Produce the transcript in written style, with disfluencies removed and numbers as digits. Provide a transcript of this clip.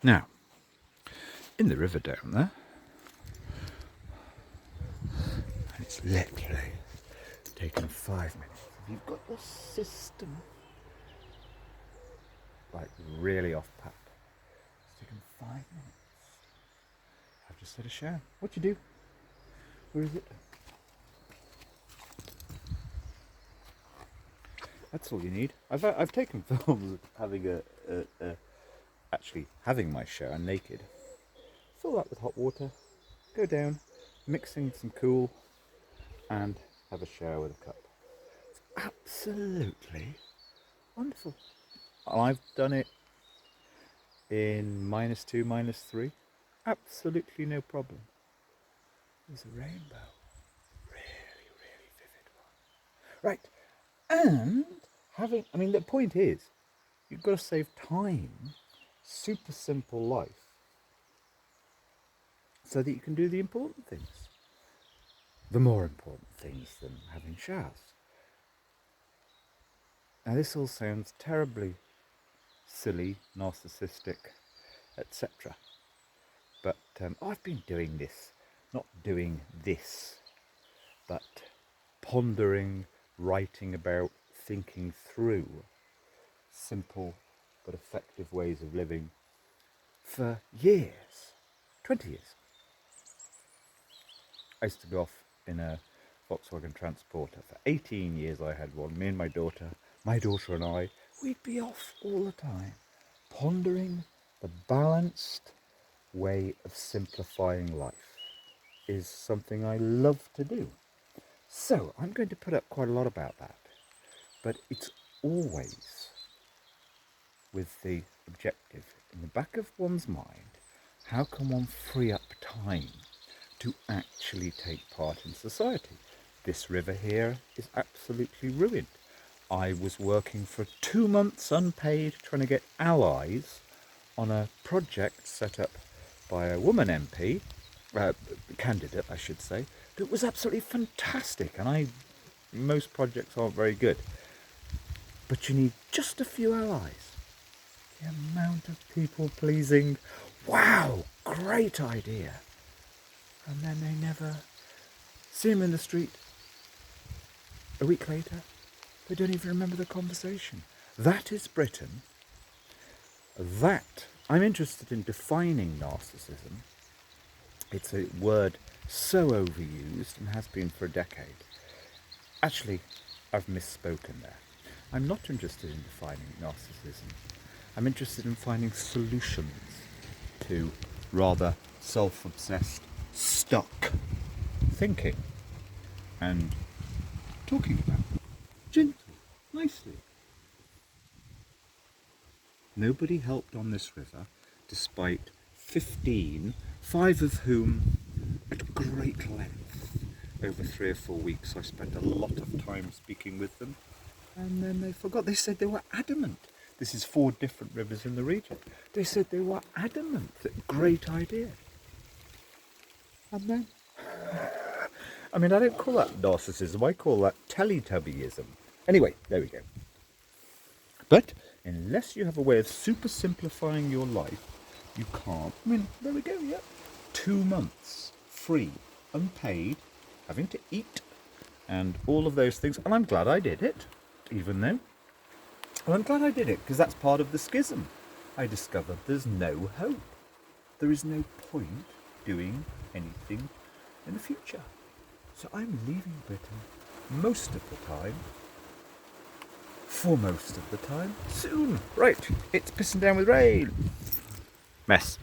Now, in the river down there, and it's literally taken 5 minutes. You've got the system like really off pat. It's taken 5 minutes. I've just had a shower. What do you do? Where is it? That's all you need. I've taken films having actually having my shower naked. Fill that with hot water, go down, mixing some cool, and have a shower with a cup. It's absolutely wonderful. I've done it in -2, -3. Absolutely no problem. There's a rainbow. Really, really vivid one. Right. And the point is, you've got to save time, super simple life, so that you can do the important things. The more important things than having showers. Now this all sounds terribly silly, narcissistic, etc. But I've been doing this, not doing this, but pondering, writing about, thinking through simple but effective ways of living for years, 20 years. I used to go off in a Volkswagen Transporter. For 18 years I had one. Me and my daughter and I, we'd be off all the time, pondering the balanced way of simplifying life. Is something I love to do. So I'm going to put up quite a lot about that. But it's always with the objective in the back of one's mind, how can one free up time to actually take part in society? This river here is absolutely ruined. I was working for 2 months unpaid trying to get allies on a project set up by a woman MP, candidate I should say, that was absolutely fantastic, and most projects aren't very good. But you need just a few allies. The amount of people pleasing, wow, great idea. And then they never see him in the street. A week later, they don't even remember the conversation. That is Britain. That, I'm interested in defining narcissism. It's a word so overused and has been for a decade. Actually, I've misspoken there. I'm not interested in defining narcissism. I'm interested in finding solutions to rather self-obsessed, stuck thinking and talking about it gently, nicely. Nobody helped on this river, despite 15, 5 of whom at great length. Over 3 or 4 weeks I spent a lot of time speaking with them, and then they forgot. They said they were adamant. This is 4 different rivers in the region. They said they were adamant that great idea. And then, I don't call that narcissism, I call that Teletubbyism. Anyway, there we go. But unless you have a way of super simplifying your life, you can't. There we go, yeah. 2 months, free, unpaid, having to eat, and all of those things. And I'm glad I did it, even though. And I'm glad I did it, because that's part of the schism. I discovered there's no hope. There is no point doing anything in the future. So I'm leaving Britain most of the time. For most of the time. Soon. Right, it's pissing down with rain. Mess.